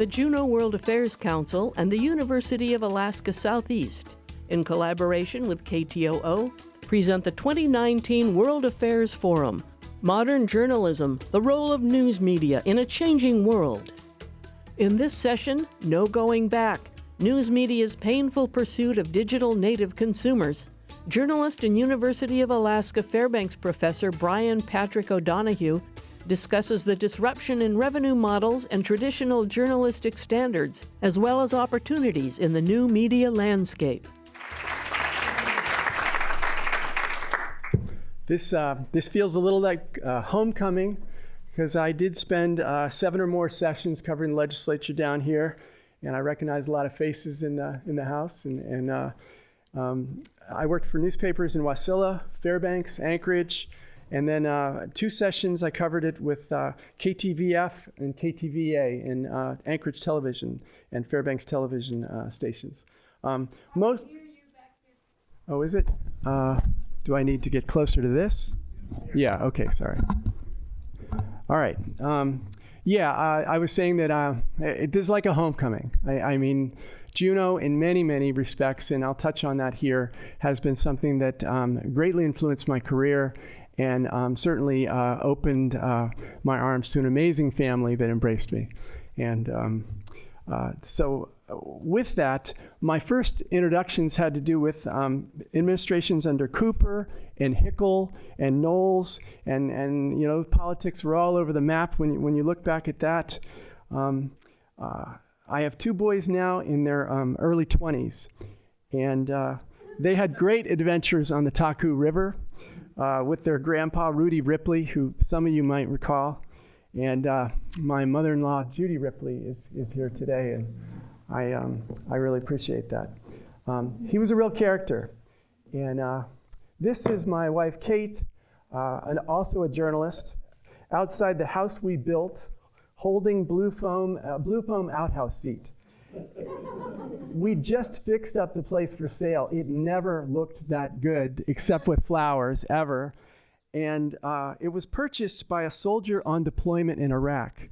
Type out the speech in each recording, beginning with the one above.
the Juneau World Affairs Council and the University of Alaska Southeast, in collaboration with KTOO, present the 2019 World Affairs Forum, Modern Journalism, the Role of News Media in a Changing World. In this session, No Going Back, News Media's Painful Pursuit of Digital Native Consumers, journalist and University of Alaska Fairbanks professor Brian Patrick O'Donoghue discusses the disruption in revenue models and traditional journalistic standards, as well as opportunities in the new media landscape. This feels a little like homecoming, because I did spend 7 or more sessions covering the legislature down here, and I recognize a lot of faces in the House. I worked for newspapers in Wasilla, Fairbanks, Anchorage, and then 2 sessions I covered it with KTVF and KTVA in Anchorage Television and Fairbanks Television stations. Oh, is it? Do I need to get closer to this? Yeah, okay, sorry. All right. I was saying that it is like a homecoming. I mean, Juneau, in many, many respects, and I'll touch on that here, has been something that greatly influenced my career and certainly opened my arms to an amazing family that embraced me. And so with that, my first introductions had to do with administrations under Cooper and Hickel and Knowles, and you know, politics were all over the map when you look back at that. I have 2 boys now in their early 20s, and they had great adventures on the Taku River with their grandpa, Rudy Ripley, who some of you might recall. And my mother-in-law, Judy Ripley, is here today, and I really appreciate that. He was a real character. And this is my wife, Kate, and also a journalist, outside the house we built, holding blue foam outhouse seat. We just fixed up the place for sale. It never looked that good, except with flowers, ever. And it was purchased by a soldier on deployment in Iraq.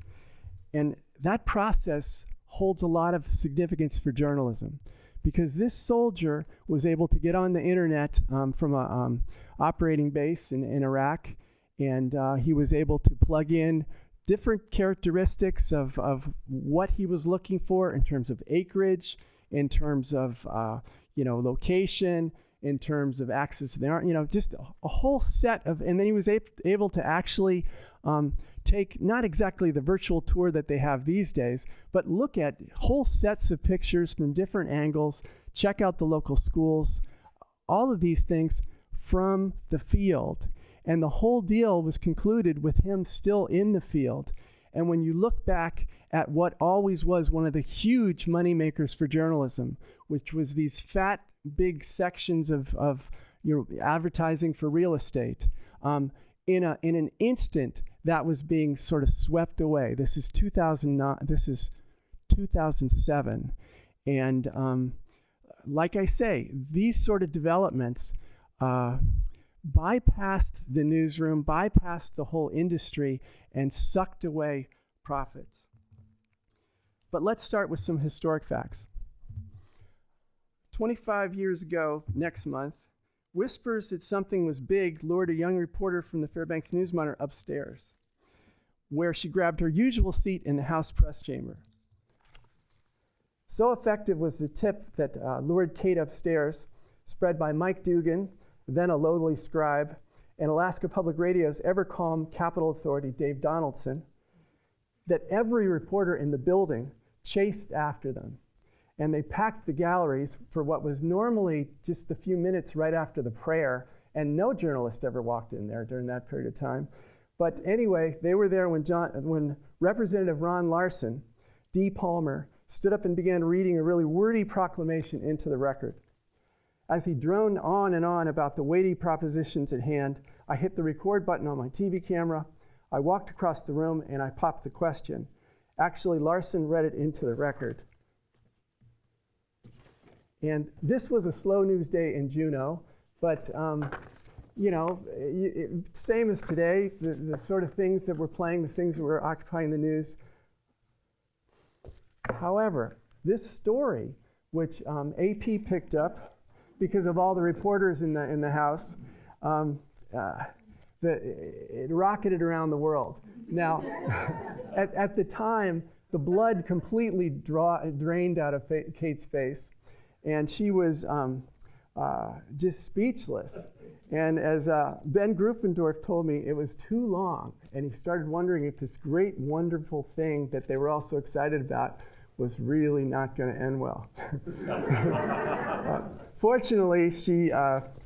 And that process holds a lot of significance for journalism, because this soldier was able to get on the internet from a operating base in Iraq, and he was able to plug in different characteristics of what he was looking for in terms of acreage, in terms of location, in terms of access to the art, just a whole set of, and then he was able to actually take not exactly the virtual tour that they have these days, but look at whole sets of pictures from different angles, check out the local schools, all of these things from the field. And the whole deal was concluded with him still in the field. And when you look back at what always was one of the huge money makers for journalism, which was these fat, big sections of advertising for real estate, in an instant that was being sort of swept away. This is 2009. This is 2007, and like I say, these sort of developments bypassed the newsroom, bypassed the whole industry, and sucked away profits. But let's start with some historic facts. 25 years ago, next month, whispers that something was big lured a young reporter from the Fairbanks News Monitor upstairs, where she grabbed her usual seat in the House press chamber. So effective was the tip that lured Kate upstairs, spread by Mike Dugan, then a lowly scribe, and Alaska Public Radio's ever-calm Capitol Authority, Dave Donaldson, that every reporter in the building chased after them. And they packed the galleries for what was normally just a few minutes right after the prayer, and no journalist ever walked in there during that period of time. But anyway, they were there when Representative Ron Larson, D. Palmer, stood up and began reading a really wordy proclamation into the record. As he droned on and on about the weighty propositions at hand, I hit the record button on my TV camera. I walked across the room and I popped the question. Actually, Larson read it into the record. And this was a slow news day in Juneau, but same as today, the sort of things that were playing, the things that were occupying the news. However, this story, which AP picked up because of all the reporters in the house, it rocketed around the world. Now, at the time, the blood completely drained out of Kate's face, and she was just speechless. And as Ben Grufendorf told me, it was too long, and he started wondering if this great, wonderful thing that they were all so excited about was really not going to end well. Fortunately,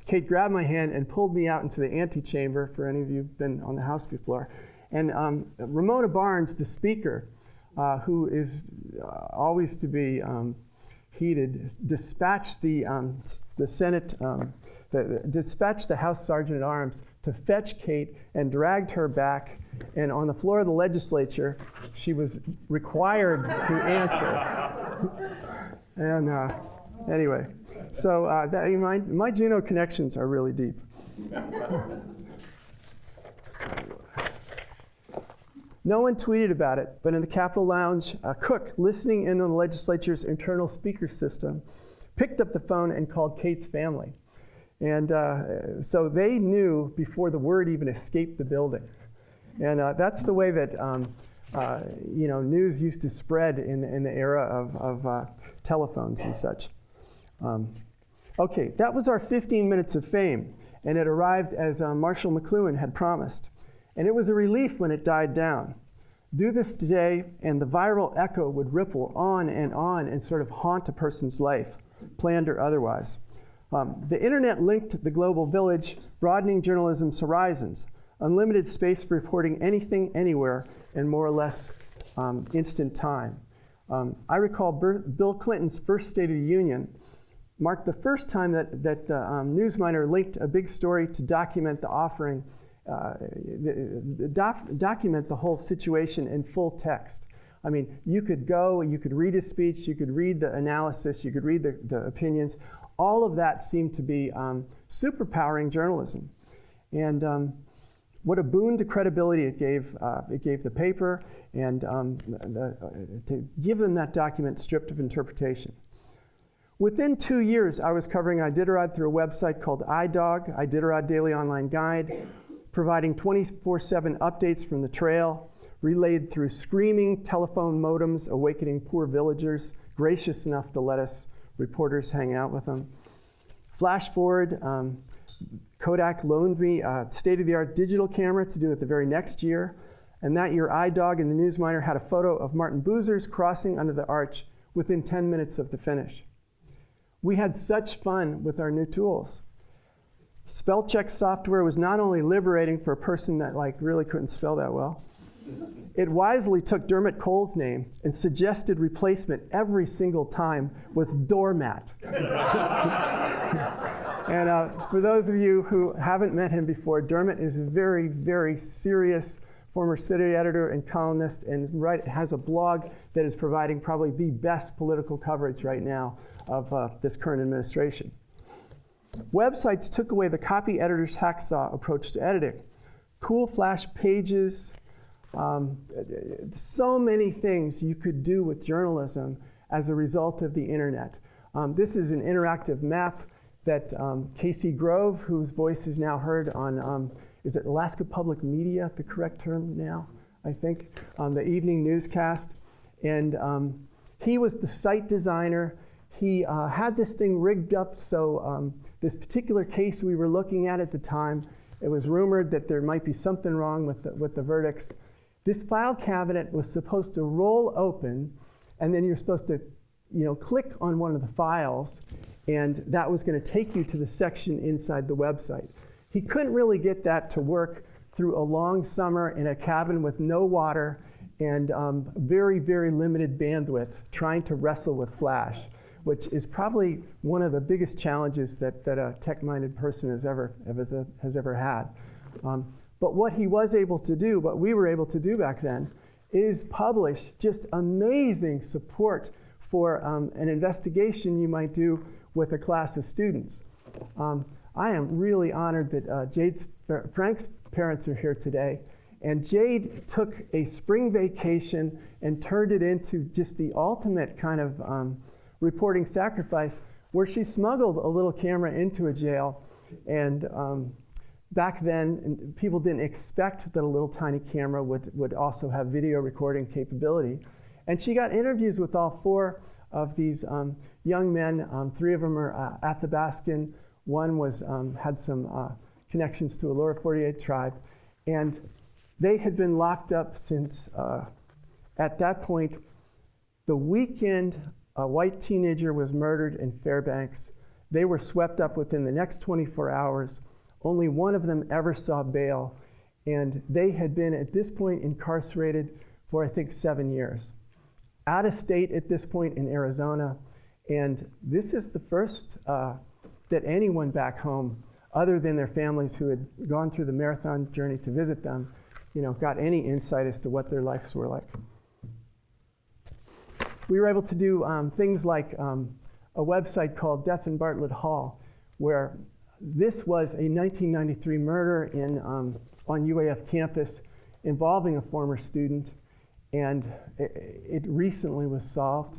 Kate grabbed my hand and pulled me out into the antechamber, for any of you who've been on the House before. And Ramona Barnes, the speaker, who is always to be heeded, dispatched the Senate, dispatched the House Sergeant at Arms to fetch Kate and dragged her back. And on the floor of the legislature, she was required to answer. And anyway, so my Juneau connections are really deep. No one tweeted about it, but in the Capitol Lounge, a cook listening in on the legislature's internal speaker system picked up the phone and called Kate's family. And so they knew before the word even escaped the building. And that's the way that news used to spread in the era of telephones and such. Okay, that was our 15 minutes of fame, and it arrived as Marshall McLuhan had promised. And it was a relief when it died down. Do this today, and the viral echo would ripple on and sort of haunt a person's life, planned or otherwise. The internet linked the global village, broadening journalism's horizons, unlimited space for reporting anything, anywhere, in more or less instant time. I recall Bill Clinton's first State of the Union marked the first time that the newsminer linked a big story to document the offering, document the whole situation in full text. I mean, you could go, you could read his speech, you could read the analysis, you could read the opinions. All of that seemed to be superpowering journalism. And what a boon to credibility it gave the paper, and to give them that document stripped of interpretation. Within 2 years, I was covering Iditarod through a website called iDog, Iditarod Daily Online Guide, providing 24/7 updates from the trail, relayed through screaming telephone modems, awakening poor villagers, gracious enough to let us reporters hang out with them. Flash forward, Kodak loaned me a state-of-the-art digital camera to do it the very next year. And that year, iDog and the Newsminer had a photo of Martin Boozers crossing under the arch within 10 minutes of the finish. We had such fun with our new tools. Spell check software was not only liberating for a person that really couldn't spell that well, it wisely took Dermot Cole's name and suggested replacement every single time with doormat. And for those of you who haven't met him before, Dermot is a very, very serious former city editor and columnist, and has a blog that is providing probably the best political coverage right now of this current administration. Websites took away the copy editor's hacksaw approach to editing. Cool flash pages, so many things you could do with journalism as a result of the internet. This is an interactive map that Casey Grove, whose voice is now heard on, is it Alaska Public Media, the correct term now, I think, the evening newscast. And he was the site designer. He had this thing rigged up so this particular case we were looking at the time, it was rumored that there might be something wrong with the verdicts. This file cabinet was supposed to roll open, and then you're supposed to click on one of the files, and that was going to take you to the section inside the website. He couldn't really get that to work through a long summer in a cabin with no water and very, very limited bandwidth, trying to wrestle with Flash, which is probably one of the biggest challenges that a tech-minded person has ever had. But what he was able to do, what we were able to do back then, is publish just amazing support for an investigation you might do with a class of students. I am really honored that Frank's parents are here today, And Jade took a spring vacation and turned it into just the ultimate kind of reporting sacrifice, where she smuggled a little camera into a jail. And back then, people didn't expect that a little tiny camera would also have video recording capability. And she got interviews with all 4 of these young men. 3 of them are Athabascan. One was had some connections to a lower 48 tribe. And they had been locked up since, at that point, the weekend a white teenager was murdered in Fairbanks. They were swept up within the next 24 hours. Only one of them ever saw bail. And they had been, at this point, incarcerated for, I think, 7 years. Out of state at this point in Arizona. And this is the first that anyone back home, other than their families who had gone through the marathon journey to visit them, got any insight as to what their lives were like. We were able to do things like a website called Death in Bartlett Hall, where this was a 1993 murder on UAF campus involving a former student, and it recently was solved.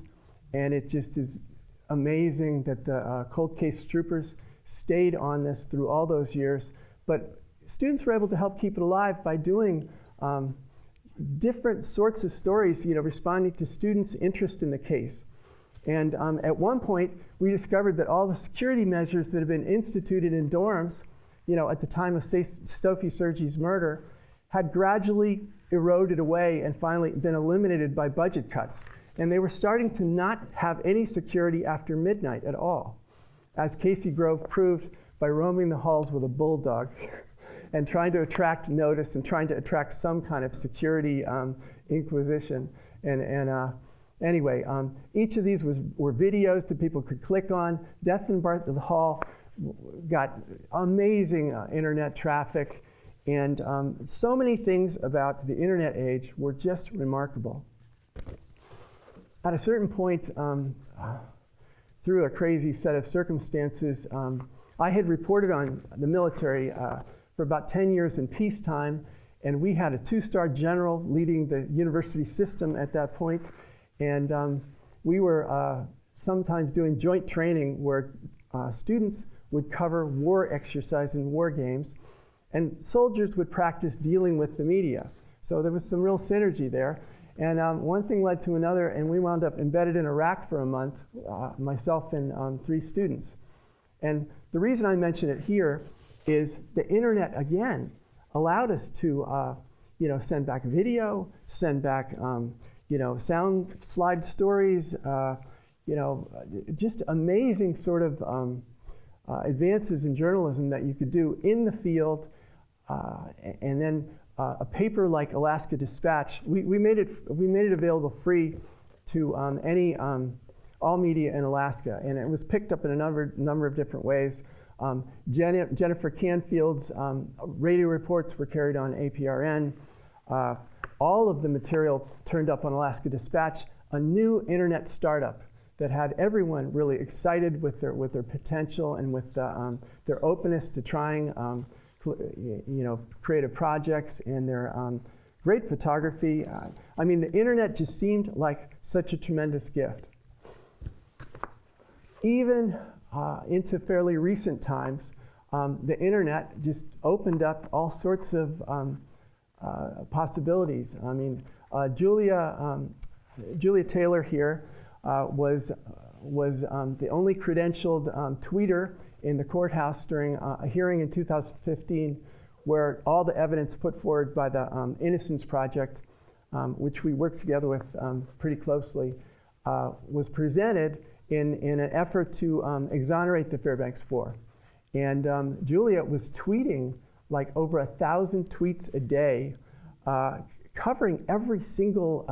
And it just is amazing that the cold case troopers stayed on this through all those years. But students were able to help keep it alive by doing different sorts of stories, responding to students' interest in the case. And at one point, we discovered that all the security measures that had been instituted in dorms, at the time of Sophie Sergi's murder, had gradually eroded away and finally been eliminated by budget cuts. And they were starting to not have any security after midnight at all, as Casey Grove proved by roaming the halls with a bulldog and trying to attract notice and trying to attract some kind of security inquisition. Anyway, each of these were videos that people could click on. Death in Bartlett Hall got amazing internet traffic, and so many things about the internet age were just remarkable. At a certain point, through a crazy set of circumstances, I had reported on the military for about 10 years in peacetime, and we had a 2-star general leading the university system at that point. And we were sometimes doing joint training where students would cover war exercise and war games, and soldiers would practice dealing with the media. So there was some real synergy there. And one thing led to another, and we wound up embedded in Iraq for a month, myself and 3 students. And the reason I mention it here is the internet, again, allowed us to send back video, send back sound slide stories, just amazing sort of advances in journalism that you could do in the field. And then a paper like Alaska Dispatch, we made it available free to all media in Alaska, and it was picked up in a number of different ways. Jennifer Canfield's radio reports were carried on APRN. All of the material turned up on Alaska Dispatch, a new internet startup that had everyone really excited with their potential and with their openness to trying creative projects and their great photography. I mean, the internet just seemed like such a tremendous gift. Even into fairly recent times, the internet just opened up all sorts of possibilities. I mean, Julia Taylor here was the only credentialed tweeter in the courthouse during a hearing in 2015, where all the evidence put forward by the Innocence Project, which we worked together with pretty closely, was presented in an effort to exonerate the Fairbanks Four. And Julia was tweeting like over 1,000 tweets a day, covering every single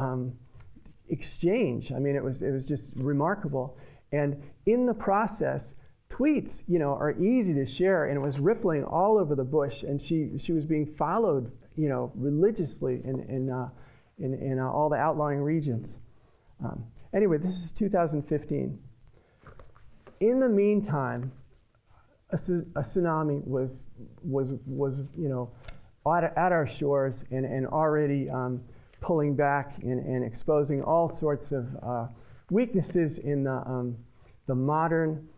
exchange. I mean, it was just remarkable. And in the process, tweets, are easy to share, and it was rippling all over the bush. And she was being followed, religiously in all the outlying regions. Anyway, this is 2015. In the meantime, a tsunami was at our shores and already pulling back and exposing all sorts of weaknesses in the modern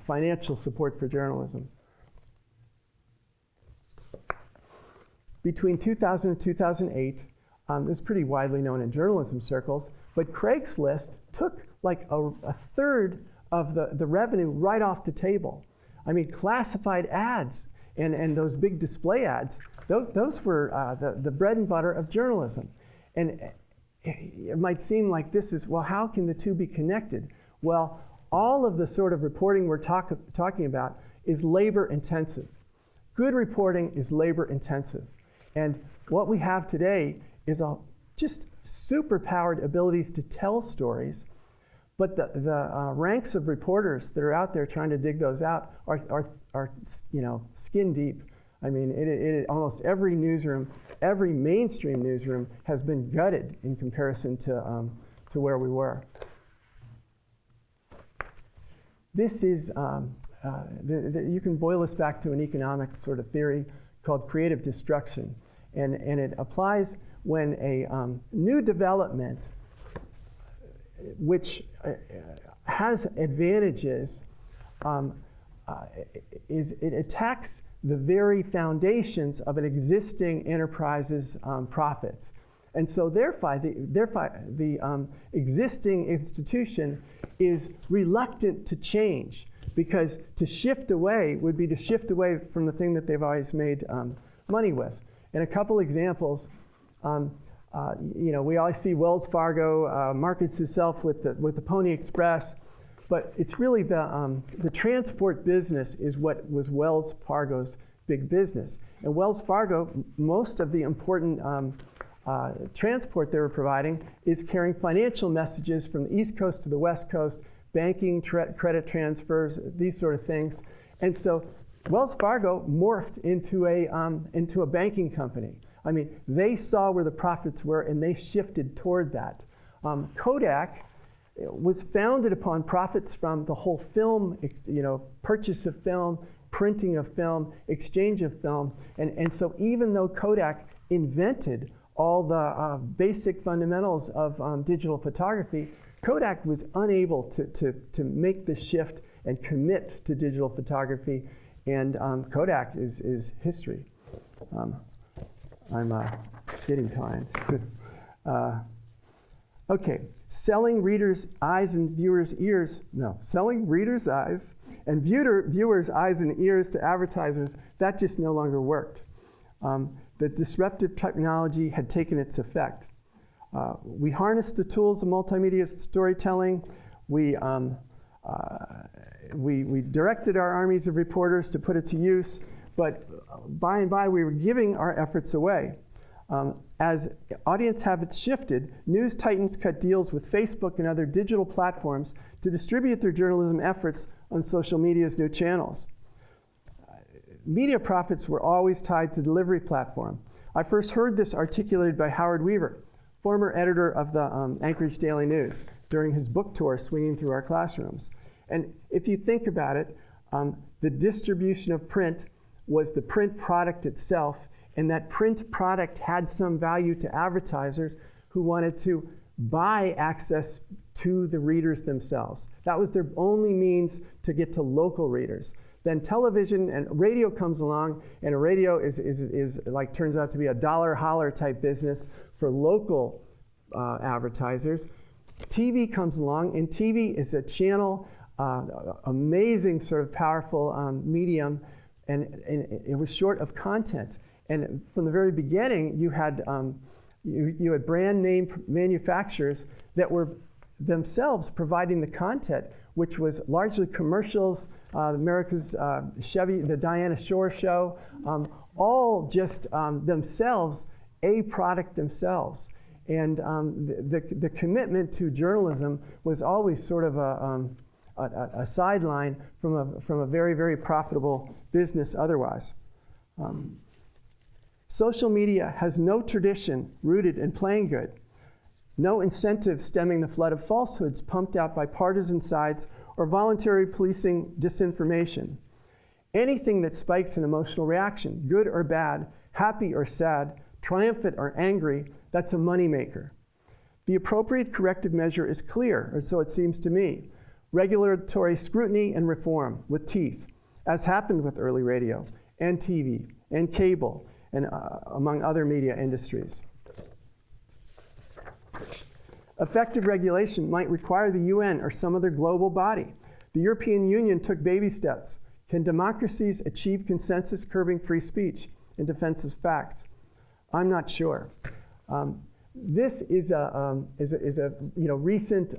financial support for journalism. Between 2000 and 2008, this is pretty widely known in journalism circles, but Craigslist took like a third of the revenue right off the table. I mean, classified ads and those big display ads, those were the bread and butter of journalism. And it might seem like this is, well, how can the two be connected? Well, all of the sort of reporting we're talking about is labor intensive. Good reporting is labor intensive. And what we have today is just super powered abilities to tell stories, but the ranks of reporters that are out there trying to dig those out are skin deep. I mean, almost every newsroom, every mainstream newsroom has been gutted in comparison to where we were. This is, you can boil this back to an economic sort of theory called creative destruction. And it applies when a new development, which has advantages, it attacks the very foundations of an existing enterprise's profits. And so therefore the existing institution is reluctant to change, because to shift away would be to shift away from the thing that they've always made money with. And a couple examples, we always see Wells Fargo markets itself with the Pony Express, but it's really the transport business is what was Wells Fargo's big business. And Wells Fargo, most of the important transport they were providing is carrying financial messages from the East Coast to the West Coast, banking, credit transfers, these sort of things. And so Wells Fargo morphed into a banking company. I mean, they saw where the profits were and they shifted toward that. Kodak was founded upon profits from the whole film, purchase of film, printing of film, exchange of film. And so even though Kodak invented all the basic fundamentals of digital photography, Kodak was unable to make the shift and commit to digital photography. And Kodak is history. I'm getting timed. Okay, selling readers' eyes and viewers' ears. No, selling readers' eyes and viewers' eyes and ears to advertisers, that just no longer worked. The disruptive technology had taken its effect. We harnessed the tools of multimedia storytelling. We directed our armies of reporters to put it to use, but by and by we were giving our efforts away. As audience habits shifted, news titans cut deals with Facebook and other digital platforms to distribute their journalism efforts on social media's new channels. Media profits were always tied to delivery platform. I first heard this articulated by Howard Weaver, former editor of the Anchorage Daily News, during his book tour swinging through our classrooms. And if you think about it, the distribution of print was the print product itself, and that print product had some value to advertisers who wanted to buy access to the readers themselves. That was their only means to get to local readers. Then television and radio comes along, and a radio is like, turns out to be a dollar holler type business for local advertisers. TV comes along, and TV is a channel, amazing sort of powerful medium, and it was short of content. And from the very beginning, you had brand name manufacturers that were themselves providing the content, which was largely commercials, America's Chevy, the Diana Shore show, all just themselves a product themselves. And the commitment to journalism was always sort of a sideline from a very, very profitable business otherwise. Social media has no tradition rooted in playing good, no incentive stemming the flood of falsehoods pumped out by partisan sides or voluntary policing disinformation. Anything that spikes an emotional reaction, good or bad, happy or sad, triumphant or angry, that's a moneymaker. The appropriate corrective measure is clear, or so it seems to me. Regulatory scrutiny and reform with teeth, as happened with early radio and TV and cable and among other media industries. Effective regulation might require the UN or some other global body. The European Union took baby steps. Can democracies achieve consensus curbing free speech in defense of facts? I'm not sure. This is a recent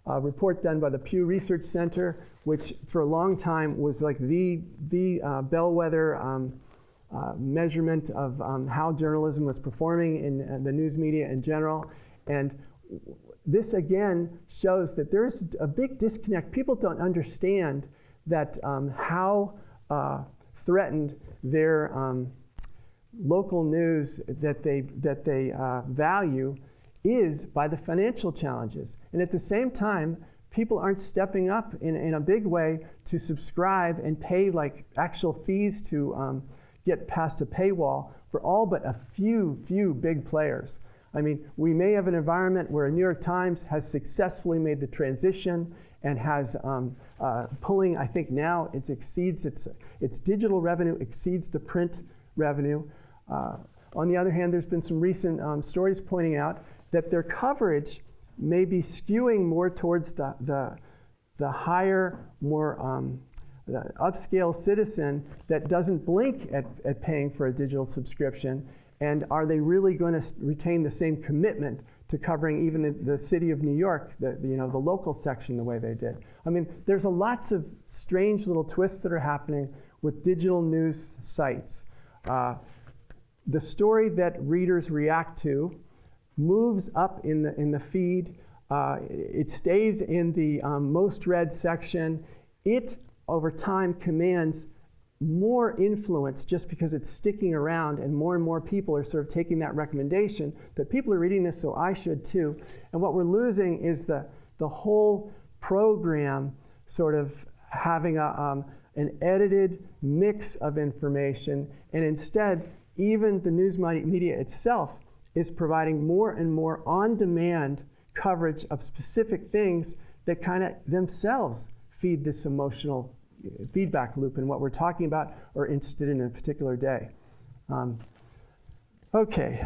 report done by the Pew Research Center, which for a long time was like the bellwether measurement of how journalism was performing in the news media in general. And this again shows that there's a big disconnect. People don't understand that how threatened their local news that they value is by the financial challenges. And at the same time, people aren't stepping up in a big way to subscribe and pay like actual fees to get past a paywall for all but a few big players. I mean, we may have an environment where New York Times has successfully made the transition and has pulling, I think now it exceeds its digital revenue exceeds the print revenue. On the other hand, there's been some recent stories pointing out that their coverage may be skewing more towards the higher, more the upscale citizen that doesn't blink at paying for a digital subscription. And are they really going to retain the same commitment to covering even the city of New York, the local section, the way they did? I mean, there's lots of strange little twists that are happening with digital news sites. The story that readers react to moves up in the feed. It stays in the most read section. It, over time, commands more influence just because it's sticking around, and more people are sort of taking that recommendation that people are reading this, so I should too. And what we're losing is the whole program sort of having an edited mix of information, and instead, even the news media itself is providing more and more on-demand coverage of specific things that kind of themselves feed this emotional feedback loop in what we're talking about or interested in a particular day. Okay.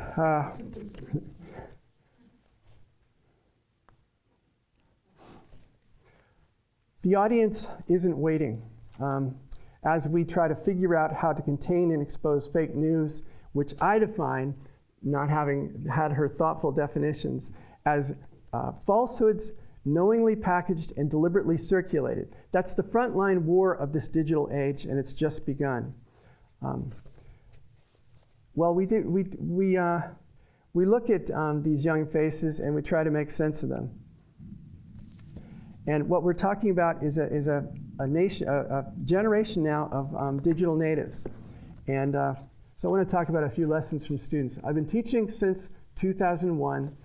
The audience isn't waiting. As we try to figure out how to contain and expose fake news, which I define, not having had her thoughtful definitions, as falsehoods knowingly packaged and deliberately circulated. That's the frontline war of this digital age, and it's just begun. Well, we look at these young faces and we try to make sense of them. And what we're talking about is a generation now of digital natives. And so I want to talk about a few lessons from students. I've been teaching since 2001,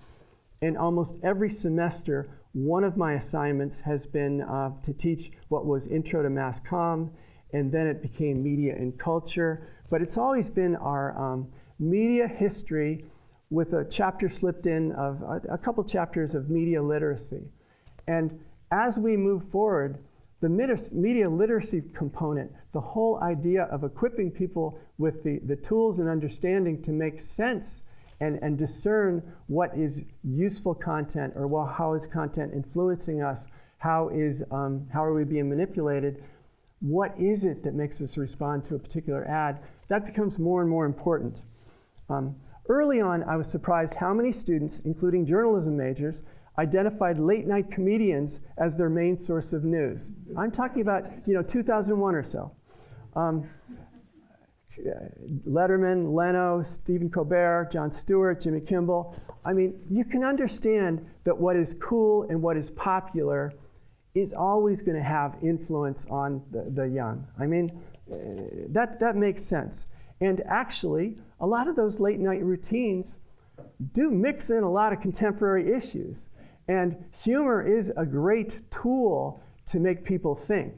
and almost every semester, one of my assignments has been to teach what was Intro to Mass Comm, and then it became Media and Culture. But it's always been our media history with a chapter slipped in of a couple chapters of media literacy. And as we move forward, the media literacy component, the whole idea of equipping people with the tools and understanding to make sense and discern what is useful content, or well, how is content influencing us, how are we being manipulated, what is it that makes us respond to a particular ad, that becomes more and more important. Early on, I was surprised how many students, including journalism majors, identified late-night comedians as their main source of news. I'm talking about 2001 or so. Letterman, Leno, Stephen Colbert, Jon Stewart, Jimmy Kimmel. I mean, you can understand that what is cool and what is popular is always going to have influence on the young. I mean, that makes sense. And actually, a lot of those late night routines do mix in a lot of contemporary issues. And humor is a great tool to make people think.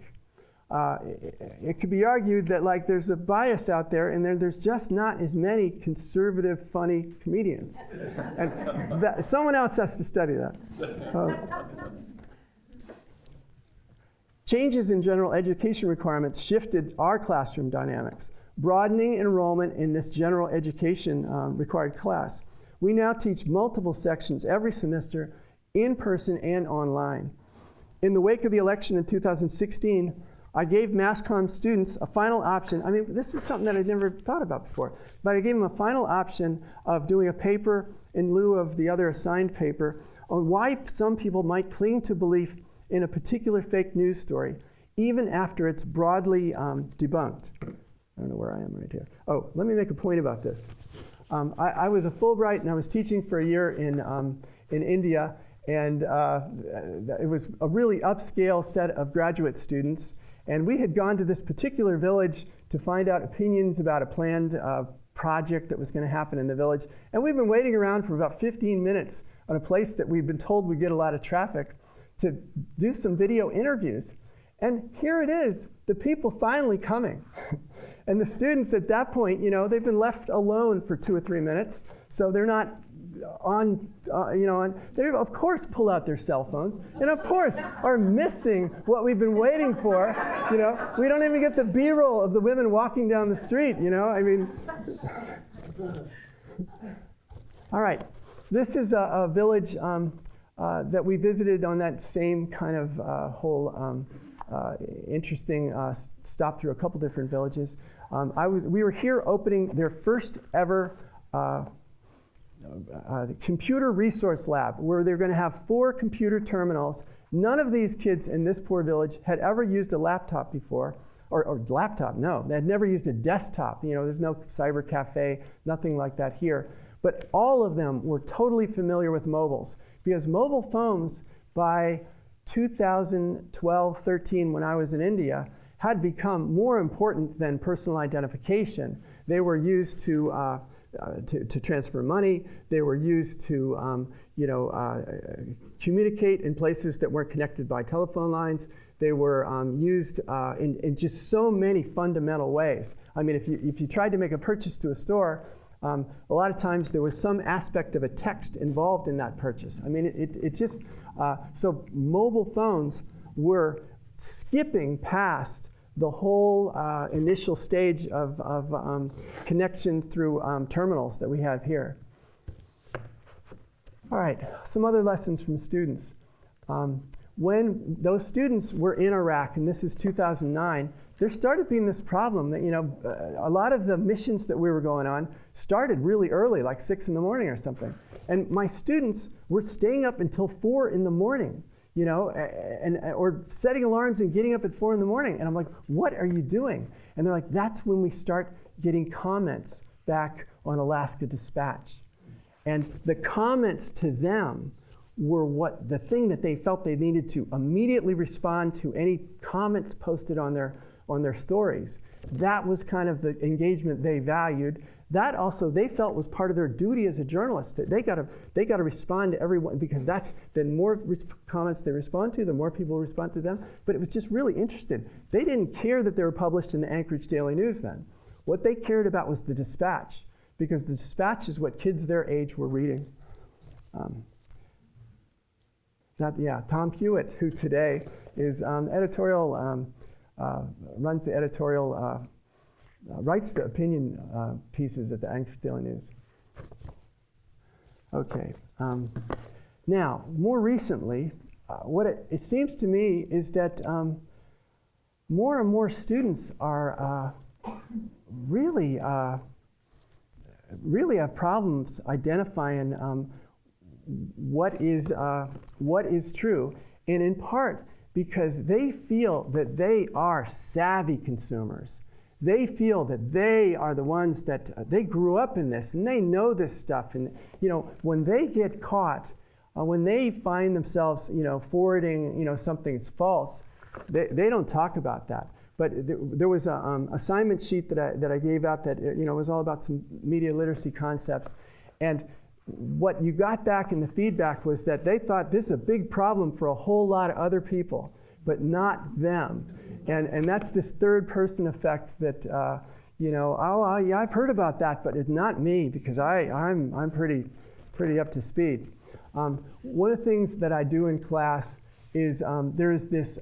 it could be argued that like there's a bias out there, and there's just not as many conservative, funny comedians. And someone else has to study that. Changes in general education requirements shifted our classroom dynamics, broadening enrollment in this general education required class. We now teach multiple sections every semester, in person and online. In the wake of the election in 2016, I gave mass comm students a final option. I mean, this is something that I'd never thought about before, but I gave them a final option of doing a paper in lieu of the other assigned paper on why some people might cling to belief in a particular fake news story, even after it's broadly debunked. I don't know where I am right here. Oh, let me make a point about this. I was a Fulbright, and I was teaching for a year in India, and it was a really upscale set of graduate students. And we had gone to this particular village to find out opinions about a planned project that was going to happen in the village. And we've been waiting around for about 15 minutes on a place that we've been told would get a lot of traffic to do some video interviews. And here it is, the people finally coming. And the students at that point, you know, they've been left alone for 2 or 3 minutes, so they're not on, they of course pull out their cell phones, and of course are missing what we've been waiting for. You know, we don't even get the B-roll of the women walking down the street. You know, I mean. All right, this is a village that we visited on that same kind of whole interesting stop through a couple different villages. We were here opening their first ever computer resource lab, where they're going to have 4 computer terminals. None of these kids in this poor village had ever used a laptop before, or laptop, no. They had never used a desktop. You know, there's no cyber cafe, nothing like that here. But all of them were totally familiar with mobiles, because mobile phones by 2012-13, when I was in India, had become more important than personal identification. They were used to transfer money. They were used to communicate in places that weren't connected by telephone lines. They were used in just so many fundamental ways. I mean, if you tried to make a purchase to a store, a lot of times there was some aspect of a text involved in that purchase. I mean, it just, so mobile phones were skipping past the whole initial stage of connection through terminals that we have here. All right, some other lessons from students. When those students were in Iraq, and this is 2009, there started being this problem that, you know, a lot of the missions that we were going on started really early, like 6 in the morning or something. And my students were staying up until 4 in the morning, you know, or setting alarms and getting up at 4 in the morning. And I'm like, what are you doing? And they're like, that's when we start getting comments back on Alaska Dispatch. And the comments to them were the thing that they felt they needed to immediately respond to any comments posted on their stories. That was kind of the engagement they valued. That also they felt was part of their duty as a journalist, that they got to respond to everyone, because that's the more comments they respond to, the more people respond to them. But it was just really interesting. They didn't care that they were published in the Anchorage Daily News then. What they cared about was the Dispatch, because the Dispatch is what kids their age were reading. Tom Hewitt, who today is editorial, runs the editorial, writes the opinion pieces at the Anchorage Daily News. Okay. Now, more recently, what it seems to me is that more and more students are really have problems identifying what is true, and in part because they feel that they are savvy consumers. They feel that they are the ones that they grew up in this and they know this stuff. And you know, when they get caught, when they find themselves, you know, forwarding, you know, something that's false, they don't talk about that. But there was an assignment sheet that I gave out that, you know, was all about some media literacy concepts. And what you got back in the feedback was that they thought this is a big problem for a whole lot of other people, but not them. And that's this third person effect that, yeah, I've heard about that, but it's not me because I'm pretty up to speed. One of the things that I do in class is there is this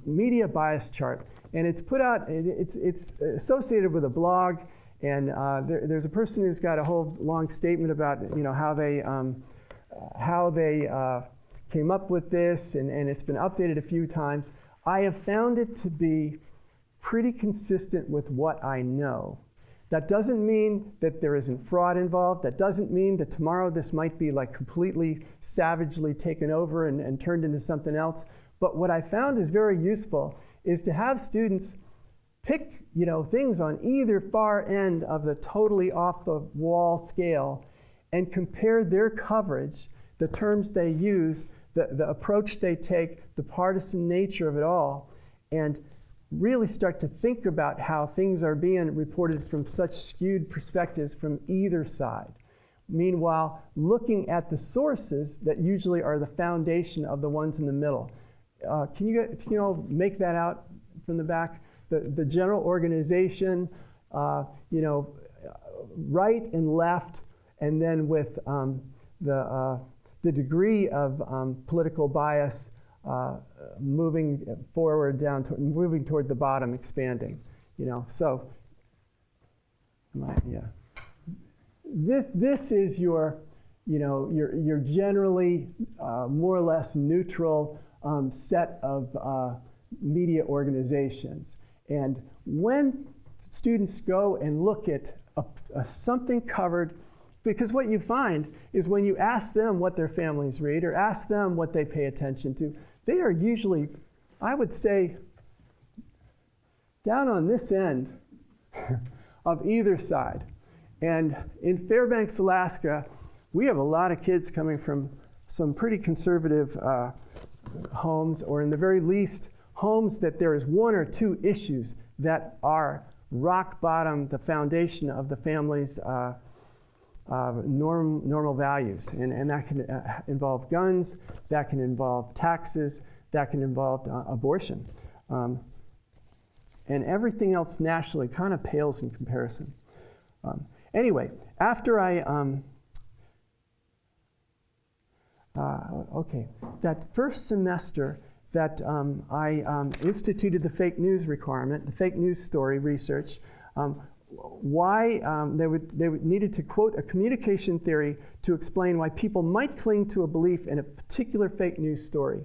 media bias chart, and it's put out, it's associated with a blog, and there's a person who's got a whole long statement about how they came up with this, and it's been updated a few times. I have found it to be pretty consistent with what I know. That doesn't mean that there isn't fraud involved. That doesn't mean that tomorrow this might be like completely savagely taken over and turned into something else. But what I found is very useful is to have students pick things on either far end of the totally off the wall scale and compare their coverage, the terms they use, the approach they take, the partisan nature of it all, and really start to think about how things are being reported from such skewed perspectives from either side. Meanwhile, looking at the sources that usually are the foundation of the ones in the middle. Can you make that out from the back? The general organization, right and left, and then with the degree of political bias moving forward moving toward the bottom, expanding. So yeah. This is your generally more or less neutral set of media organizations. And when students go and look at something covered, because what you find is when you ask them what their families read or ask them what they pay attention to, they are usually, I would say, down on this end of either side. And in Fairbanks, Alaska, we have a lot of kids coming from some pretty conservative homes, or in the very least, homes that there is one or two issues that are rock bottom, the foundation of the family's normal values. And that can involve guns, that can involve taxes, that can involve abortion. And everything else nationally kind of pales in comparison. Anyway, after that first semester that I instituted the fake news requirement, the fake news story research, why they needed to quote a communication theory to explain why people might cling to a belief in a particular fake news story,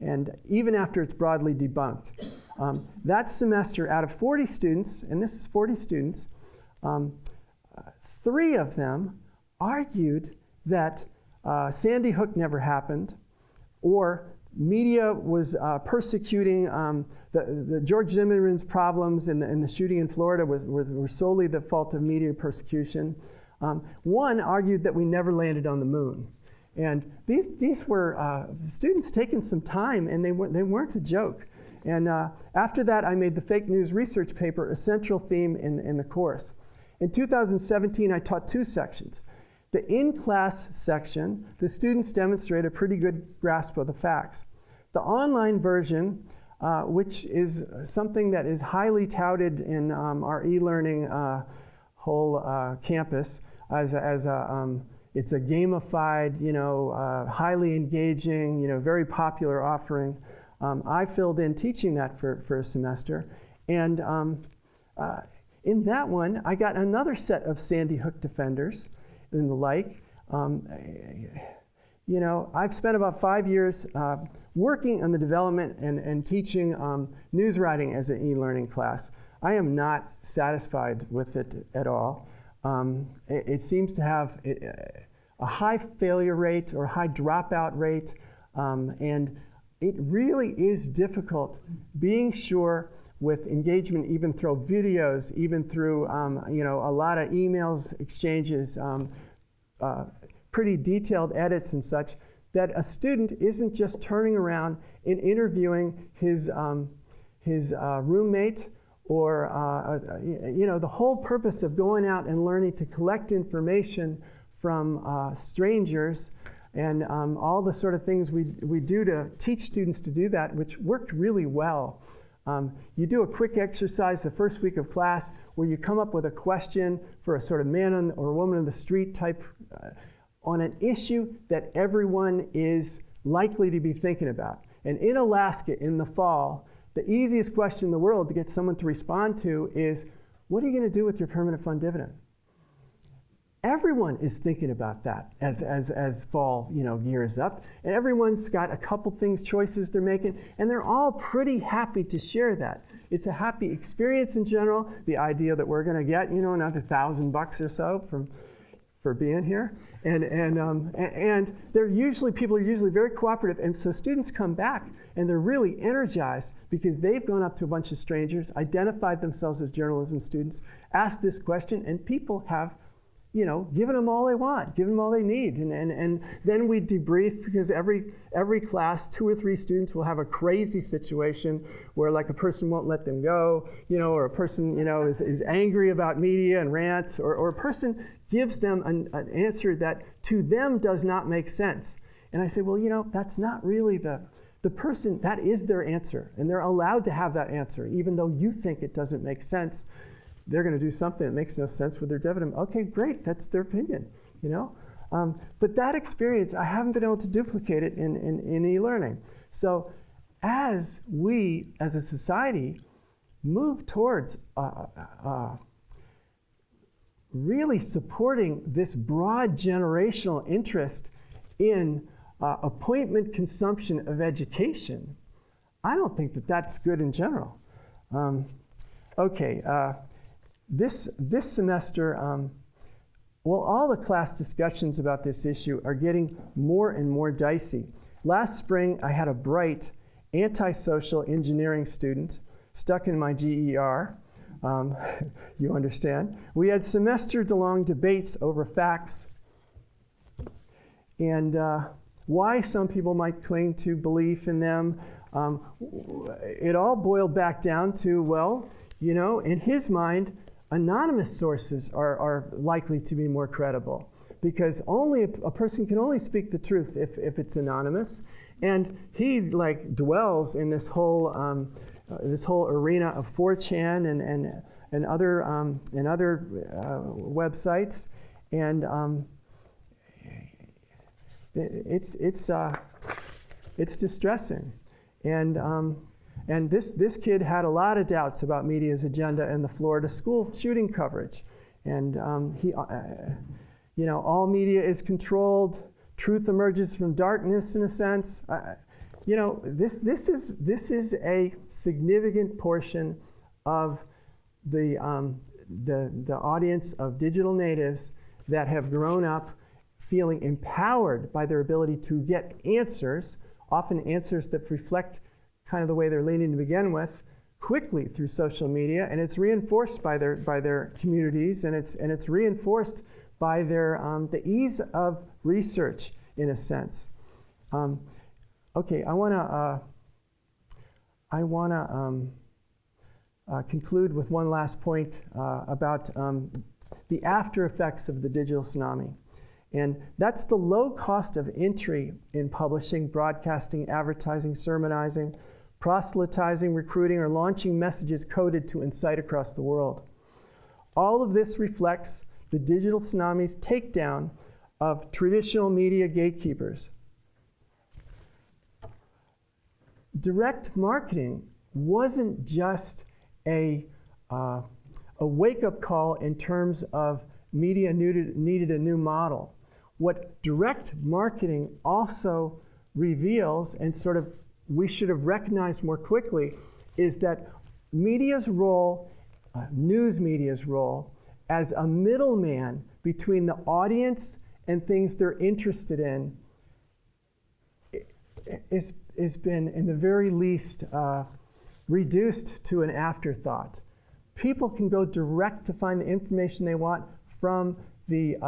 and even after it's broadly debunked. That semester, out of 40 students, and this is 40 students, 3 of them argued that Sandy Hook never happened, or media was persecuting the George Zimmerman's problems in the shooting in Florida were solely the fault of media persecution. One argued that we never landed on the moon. And these were students taking some time, and they weren't a joke. And after that, I made the fake news research paper a central theme in the course. In 2017, I taught 2 sections. The in-class section, the students demonstrate a pretty good grasp of the facts. The online version, which is something that is highly touted in our e-learning whole campus, it's a gamified, highly engaging, very popular offering. I filled in teaching that for a semester, and in that one, I got another set of Sandy Hook defenders and the like. I've spent about 5 years working on the development and teaching news writing as an e-learning class. I am not satisfied with it at all. It seems to have a high failure rate or high dropout rate, and it really is difficult being sure with engagement, even through videos, even through a lot of emails exchanges, pretty detailed edits and such, that a student isn't just turning around and interviewing his roommate, or the whole purpose of going out and learning to collect information from strangers, and all the sort of things we do to teach students to do that, which worked really well. You do a quick exercise the first week of class where you come up with a question for a sort of man or woman on the street type on an issue that everyone is likely to be thinking about. And in Alaska in the fall, the easiest question in the world to get someone to respond to is, what are you going to do with your permanent fund dividend? Everyone is thinking about that as fall gears up, and everyone's got a couple choices they're making, and they're all pretty happy to share that. It's a happy experience in general. The idea that we're going to get another $1,000 or so for being here, and people are usually very cooperative, and so students come back and they're really energized because they've gone up to a bunch of strangers, identified themselves as journalism students, asked this question, and people have given them all they want, given them all they need. And then we debrief because every class, 2 or 3 students will have a crazy situation where like a person won't let them go, or a person, is angry about media and rants, or a person gives them an answer that to them does not make sense. And I say, well, that's not really the person, that is their answer. And they're allowed to have that answer, even though you think it doesn't make sense. They're going to do something that makes no sense with their dividend. Okay, great, that's their opinion, But that experience, I haven't been able to duplicate it in e-learning. So as we, as a society, move towards really supporting this broad generational interest in appointment consumption of education, I don't think that that's good in general. This semester, all the class discussions about this issue are getting more and more dicey. Last spring, I had a bright antisocial engineering student stuck in my GER. You understand. We had semester-long debates over facts and why some people might cling to belief in them. It all boiled back down to, in his mind, anonymous sources are likely to be more credible because a person can only speak the truth if it's anonymous. And he dwells in this whole arena of 4chan and other websites, and it's distressing. And this kid had a lot of doubts about media's agenda and the Florida school shooting coverage. And all media is controlled. Truth emerges from darkness, in a sense. This is a significant portion of the audience of digital natives that have grown up feeling empowered by their ability to get answers, often answers that reflect kind of the way they're leaning to begin with, quickly through social media, and it's reinforced by their communities, and it's reinforced by their the ease of research, in a sense. Okay, I wanna conclude with one last point about the after effects of the digital tsunami. And that's the low cost of entry in publishing, broadcasting, advertising, sermonizing, proselytizing, recruiting, or launching messages coded to incite across the world. All of this reflects the digital tsunami's takedown of traditional media gatekeepers. Direct marketing wasn't just a wake-up call in terms of media needed a new model. What direct marketing also reveals, and sort of we should have recognized more quickly, is that media's role, news media's role, as a middleman between the audience and things they're interested in has been, in the very least, reduced to an afterthought. People can go direct to find the information they want from the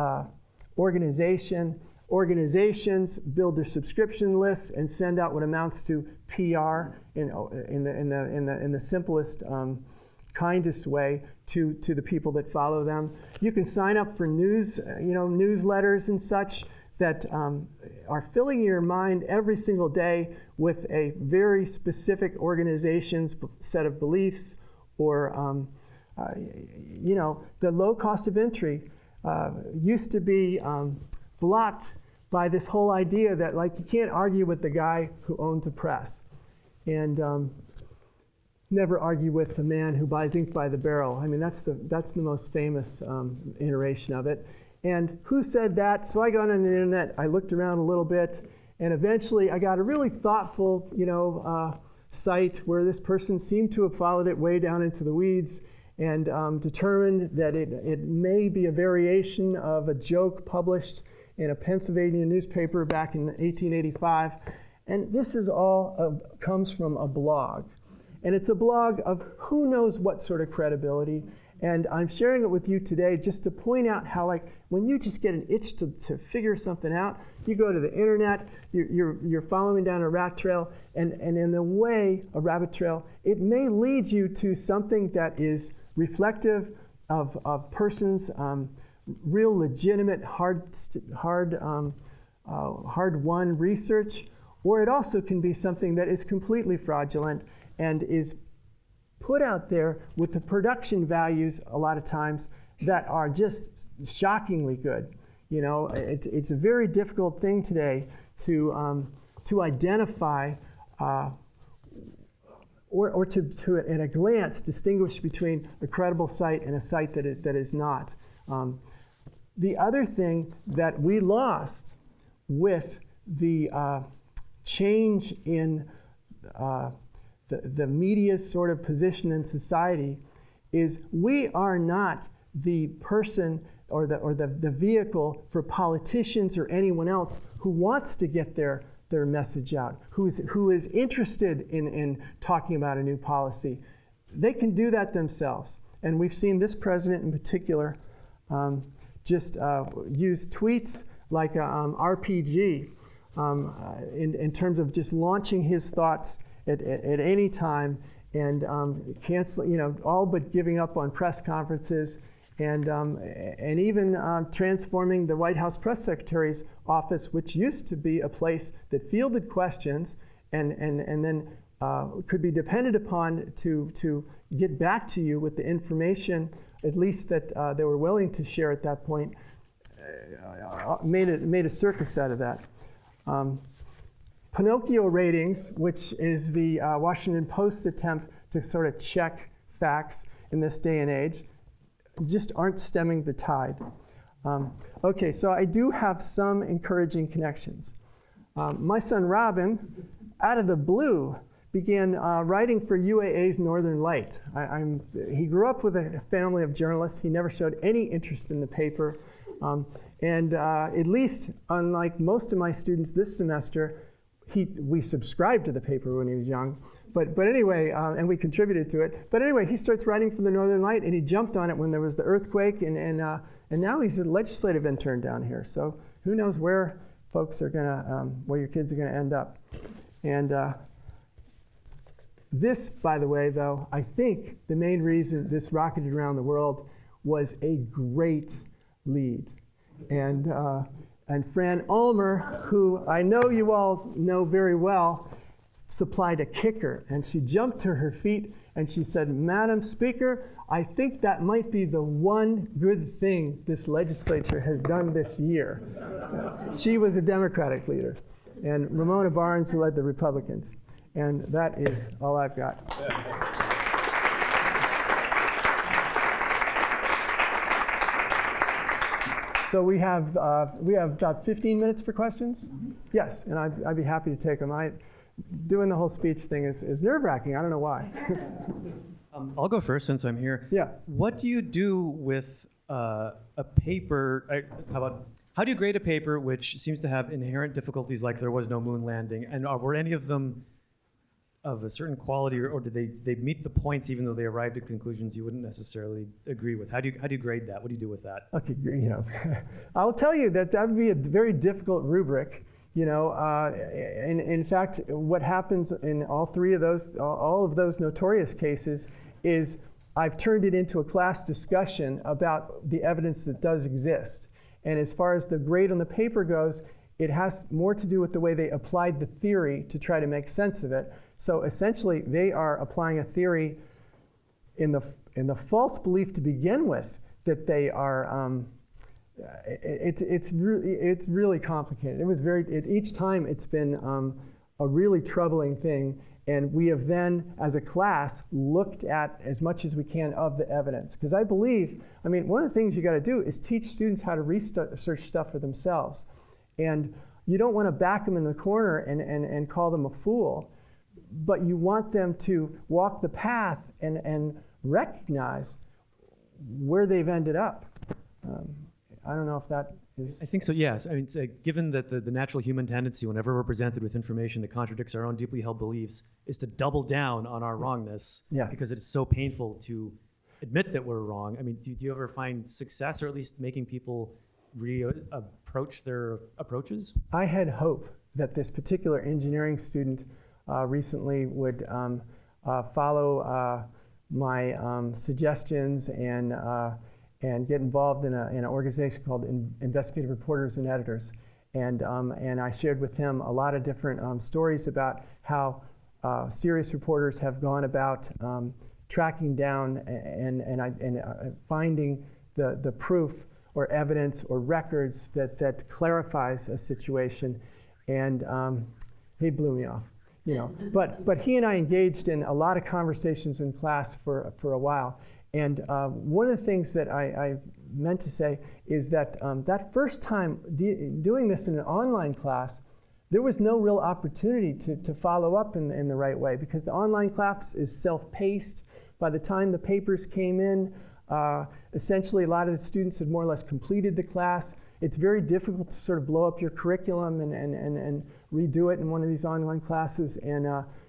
organization. Organizations build their subscription lists and send out what amounts to PR in the simplest, kindest way to the people that follow them. You can sign up for newsletters and such that are filling your mind every single day with a very specific organization's set of beliefs, or the low cost of entry used to be blocked by this whole idea that, like, you can't argue with the guy who owns a press, and never argue with the man who buys ink by the barrel. I mean, that's the most famous iteration of it. And who said that? So I got on the internet, I looked around a little bit, and eventually I got a really thoughtful, site where this person seemed to have followed it way down into the weeds, and determined that it may be a variation of a joke published in a Pennsylvania newspaper back in 1885. And this is all comes from a blog. And it's a blog of who knows what sort of credibility. And I'm sharing it with you today just to point out how, like, when you just get an itch to figure something out, you go to the internet, you're following down a rat trail, and in a way, a rabbit trail, it may lead you to something that is reflective of persons' real legitimate, hard-won research, or it also can be something that is completely fraudulent and is put out there with the production values a lot of times that are just shockingly good. It's a very difficult thing today to identify or to at a glance distinguish between a credible site and a site that is not. The other thing that we lost with the change in the media's sort of position in society is we are not the person or the vehicle for politicians or anyone else who wants to get their message out, who is interested in talking about a new policy. They can do that themselves. And we've seen this president in particular just use tweets like RPG in terms of just launching his thoughts at any time, and canceling, all but giving up on press conferences, and even transforming the White House press secretary's office, which used to be a place that fielded questions and then could be depended upon to get back to you with the information, at least that they were willing to share at that point, made a circus out of that. Pinocchio ratings, which is the Washington Post's attempt to sort of check facts in this day and age, just aren't stemming the tide. Okay, so I do have some encouraging connections. My son Robin, out of the blue, began writing for UAA's Northern Light. He grew up with a family of journalists. He never showed any interest in the paper. And at least, unlike most of my students this semester, we subscribed to the paper when he was young. But anyway, and we contributed to it. But anyway, he starts writing for the Northern Light, and he jumped on it when there was the earthquake, and now he's a legislative intern down here. So who knows where folks are gonna, where your kids are gonna end up. And this, by the way, though, I think the main reason this rocketed around the world was a great lead. And Fran Ulmer, who I know you all know very well, supplied a kicker. And she jumped to her feet and she said, "Madam Speaker, I think that might be the one good thing this legislature has done this year." She was a Democratic leader. And Ramona Barnes led the Republicans. And that is all I've got. So we have about 15 minutes for questions? Yes, and I'd be happy to take them. Doing the whole speech thing is nerve-wracking. I don't know why. I'll go first since I'm here. Yeah. What do you do with a paper? How do you grade a paper which seems to have inherent difficulties, like there was no moon landing? And were any of them of a certain quality, or did they meet the points even though they arrived at conclusions you wouldn't necessarily agree with? How do you grade that? What do you do with that? Okay, I'll tell you that would be a very difficult rubric. In fact, what happens in all of those notorious cases is I've turned it into a class discussion about the evidence that does exist. And as far as the grade on the paper goes, It has more to do with the way they applied the theory to try to make sense of it. So essentially, they are applying a theory in the false belief to begin with that they are. It's really complicated. It was each time it's been a really troubling thing, and we have then, as a class, looked at as much as we can of the evidence. Because I believe, one of the things you got to do is teach students how to research stuff for themselves, and you don't want to back them in the corner and call them a fool, but you want them to walk the path and recognize where they've ended up. I don't know if that is... I think so, yes. Given that the natural human tendency, whenever we're presented with information that contradicts our own deeply held beliefs, is to double down on our wrongness, yes, because it is so painful to admit that we're wrong. Do you ever find success, or at least making people approach their approaches? I had hope that this particular engineering student recently would follow my suggestions and get involved in an organization called Investigative Reporters and Editors. And I shared with him a lot of different stories about how serious reporters have gone about tracking down and finding the proof or evidence or records that clarifies a situation. And he blew me off, But he and I engaged in a lot of conversations in class for a while. And one of the things that I meant to say is that that first time doing this in an online class, there was no real opportunity to follow up in the right way, because the online class is self-paced. By the time the papers came in, essentially a lot of the students had more or less completed the class. It's very difficult to sort of blow up your curriculum and redo it in one of these online classes. And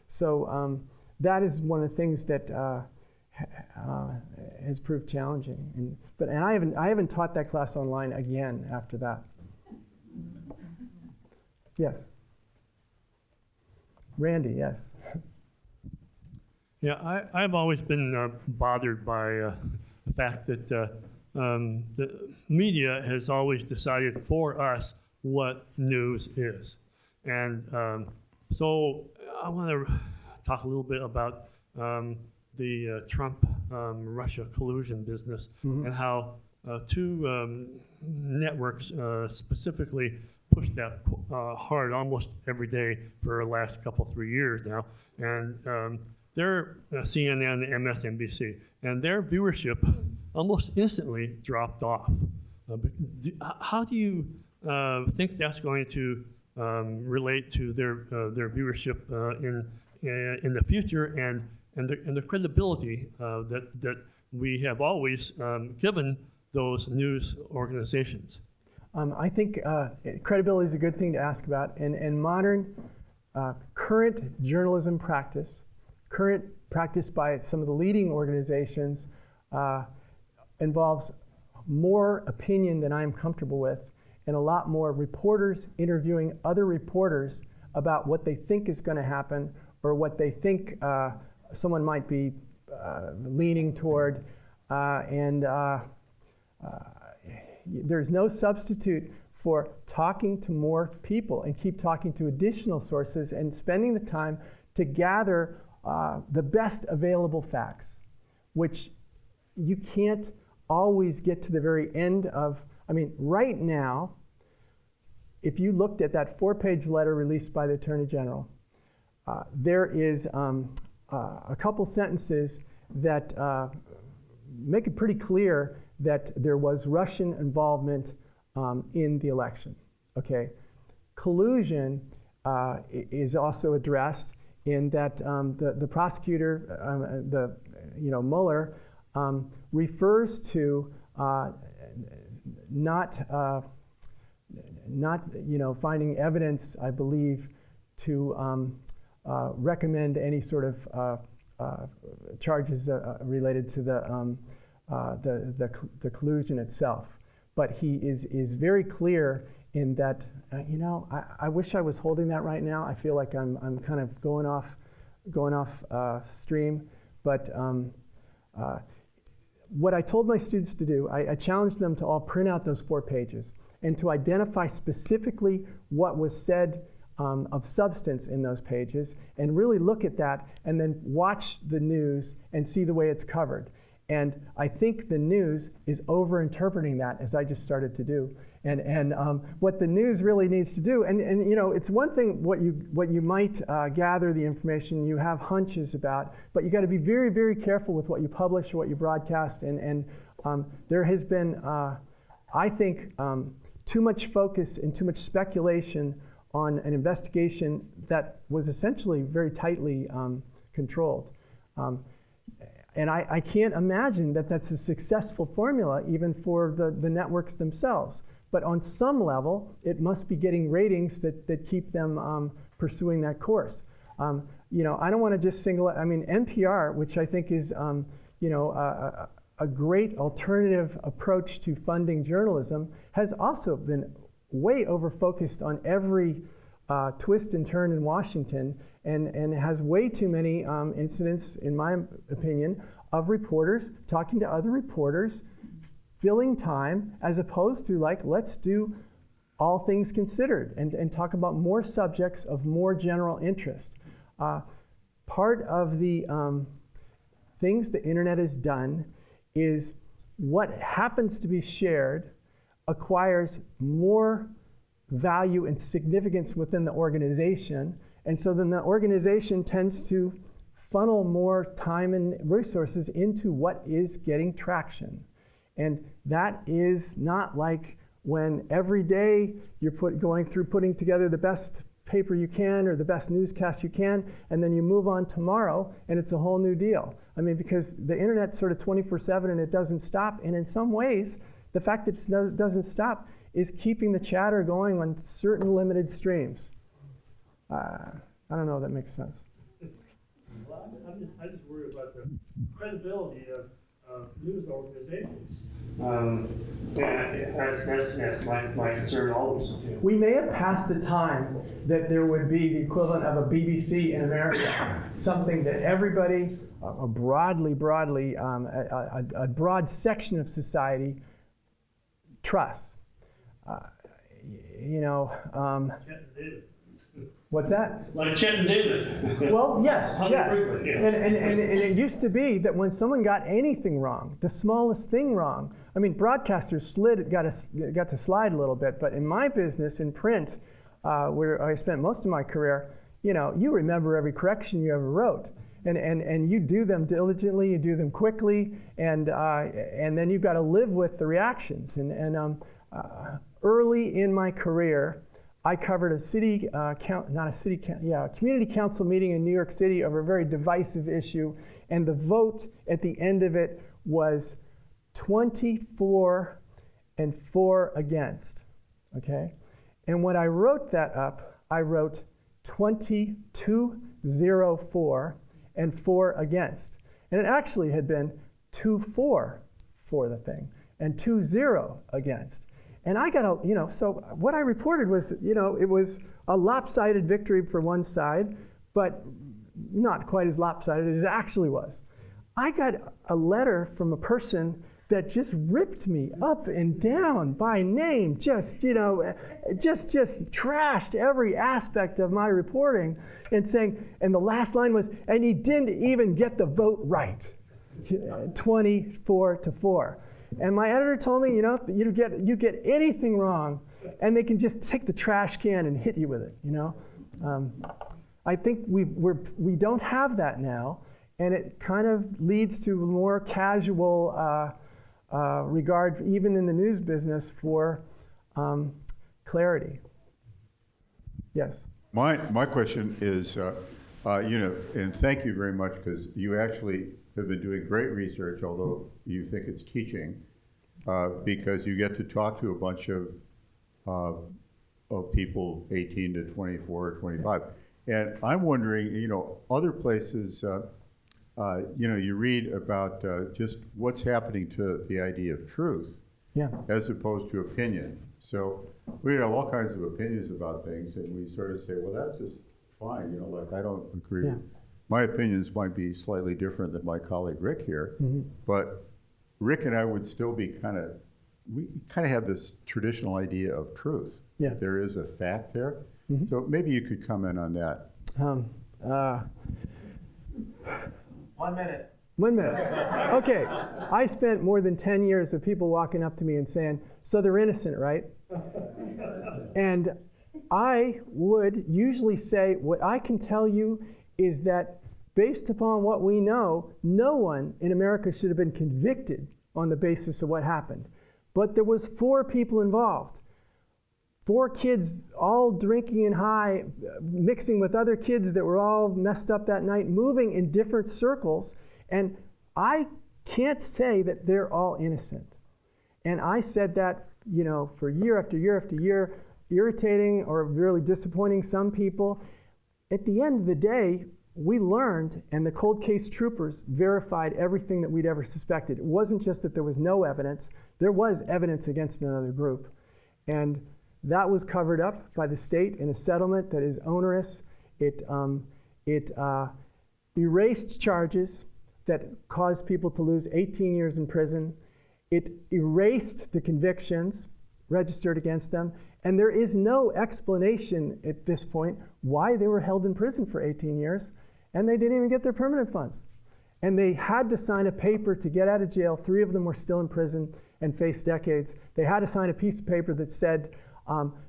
so that is one of the things that has proved challenging. And I haven't taught that class online again after that. Yes. Randy, yes. Yeah, I've always been bothered by the fact that the media has always decided for us what news is. And so I want to talk a little bit about the Trump-Russia collusion business, mm-hmm. and how two networks specifically pushed that hard almost every day for the last three years now. And they're CNN and MSNBC, and their viewership almost instantly dropped off. How do you think that's going to relate to their viewership in the future, and the credibility that we have always given those news organizations? I think credibility is a good thing to ask about. And modern, current journalism practice, current practice by some of the leading organizations, involves more opinion than I'm comfortable with, and a lot more reporters interviewing other reporters about what they think is going to happen, or what they think someone might be leaning toward. There's no substitute for talking to more people and keep talking to additional sources and spending the time to gather the best available facts, which you can't always get to the very end of. Right now, if you looked at that 4-page letter released by the Attorney General, there is a couple sentences that make it pretty clear that there was Russian involvement in the election. Okay, collusion is also addressed in that the prosecutor, Mueller, refers to not finding evidence, I believe, to recommend any sort of charges related to the collusion itself. But he is very clear in that, I wish I was holding that right now. I feel like I'm kind of going off stream. But what I told my students to do, I challenged them to all print out those 4 pages and to identify specifically what was said of substance in those pages, and really look at that, and then watch the news and see the way it's covered. And I think the news is over-interpreting that, as I just started to do. And what the news really needs to do, and you know, it's one thing what you might gather the information, you have hunches about, but you got to be very, very careful with what you publish or what you broadcast. And there has been, I think, too much focus and too much speculation on an investigation that was essentially very tightly controlled. And I can't imagine that that's a successful formula even for the networks themselves. But on some level, it must be getting ratings that keep them pursuing that course. You know, I don't want to just single it. I mean, NPR, which I think is you know, a great alternative approach to funding journalism, has also been way over-focused on every twist and turn in Washington, and has way too many incidents, in my opinion, of reporters talking to other reporters, filling time, as opposed to, like, let's do all things considered and talk about more subjects of more general interest. Part of the things the internet has done is what happens to be shared acquires more value and significance within the organization, and so then the organization tends to funnel more time and resources into what is getting traction. And that is not like when every day you're going through putting together the best paper you can or the best newscast you can, and then you move on tomorrow and it's a whole new deal. I mean, because the internet's sort of 24/7 and it doesn't stop, and in some ways, the fact that it doesn't stop is keeping the chatter going on certain limited streams. I don't know if that makes sense. Well, I just worry about the credibility of news organizations. That's my concern always. We may have passed the time that there would be the equivalent of a BBC in America, something that everybody, a broad section of society trusts. You know, what's that? Like Chet and David. Well, yes, yes. Briefly, yeah. And it used to be that when someone got anything wrong, the smallest thing wrong, I mean, broadcasters got to slide a little bit, but in my business, in print, where I spent most of my career, you know, you remember every correction you ever wrote. And you do them diligently, you do them quickly, and then you've got to live with the reactions. Early in my career, I covered a community council meeting in New York City over a very divisive issue, and the vote at the end of it was 24 and 4 against, okay? And when I wrote that up, I wrote 22-0-4 and 4 against. And it actually had been 2-4 for the thing and 2-0 against. And I got you know, so what I reported was, you know, it was a lopsided victory for one side, but not quite as lopsided as it actually was. I got a letter from a person that just ripped me up and down by name, just, you know, just trashed every aspect of my reporting, and saying, and the last line was, and he didn't even get the vote right, 24-4. And my editor told me, you know, you get anything wrong, and they can just take the trash can and hit you with it, you know. I think we don't have that now, and it kind of leads to more casual regard, even in the news business, for clarity. Yes. My question is, you know, and thank you very much, because you actually have been doing great research, although you think it's teaching, because you get to talk to a bunch of people 18 to 24 or 25. And I'm wondering, you know, other places, you know, you read about just what's happening to the idea of truth, Yeah. as opposed to opinion. So we have all kinds of opinions about things, and we sort of say, well, that's just fine, you know, like I don't agree. Yeah. My opinions might be slightly different than my colleague Rick here, Mm-hmm. but Rick and I would still be kind of we kind of have this traditional idea of truth. Yeah. There is a fact there. So maybe you could comment on that. 1 minute. 1 minute. Okay. I spent more than 10 years of people walking up to me and saying, so they're innocent, right? And I would usually say, what I can tell you is that based upon what we know, no one in America should have been convicted on the basis of what happened. But there was 4 people involved. 4 kids all drinking and high, mixing with other kids that were all messed up that night, moving in different circles. And I can't say that they're all innocent. And I said that, for year after year after year, irritating or really disappointing some people. At the end of the day, we learned, and the cold case troopers verified everything that we'd ever suspected. It wasn't just that there was no evidence, there was evidence against another group. And that was covered up by the state in a settlement that is onerous. It erased charges that caused people to lose 18 years in prison. It erased the convictions registered against them. And there is no explanation at this point why they were held in prison for 18 years, and they didn't even get their permanent funds. And they had to sign a paper to get out of jail. 3 of them were still in prison and faced decades. They had to sign a piece of paper that said,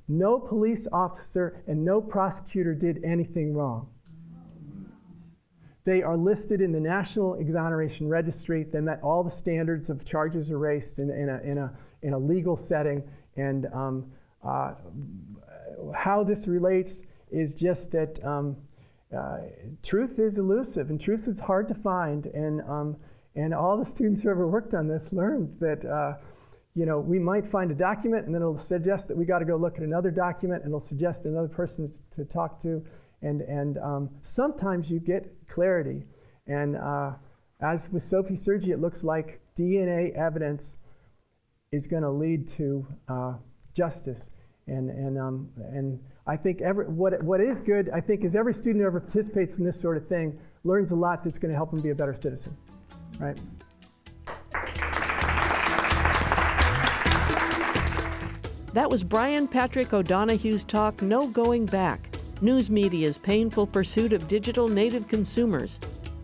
no police officer and no prosecutor did anything wrong. They are listed in the National Exoneration Registry. They met all the standards of charges erased in a legal setting. And how this relates is just that truth is elusive and truth is hard to find. And all the students who ever worked on this learned that we might find a document and then it'll suggest that we got to go look at another document and it'll suggest another person to talk to. And sometimes you get clarity. And as with Sophie Sergi, it looks like DNA evidence is going to lead to justice. And I think what is good, I think, is every student who ever participates in this sort of thing learns a lot that's going to help them be a better citizen, right? That was Brian Patrick O'Donoghue's talk, No Going Back, News Media's Painful Pursuit of Digital Native Consumers.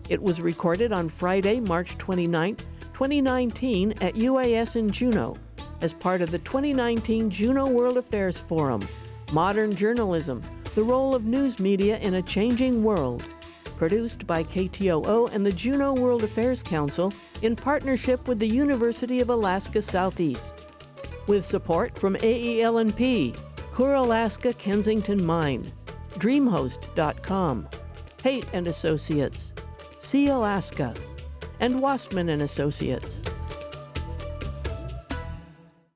It was recorded on Friday, March 29, 2019 at UAS in Juneau as part of the 2019 Juneau World Affairs Forum, Modern Journalism, the Role of News Media in a Changing World, produced by KTOO and the Juneau World Affairs Council in partnership with the University of Alaska Southeast. With support from AEL&P, Coeur Alaska Kensington Mine, DreamHost.com, Pate & Associates, Sea Alaska, and Wastman & Associates.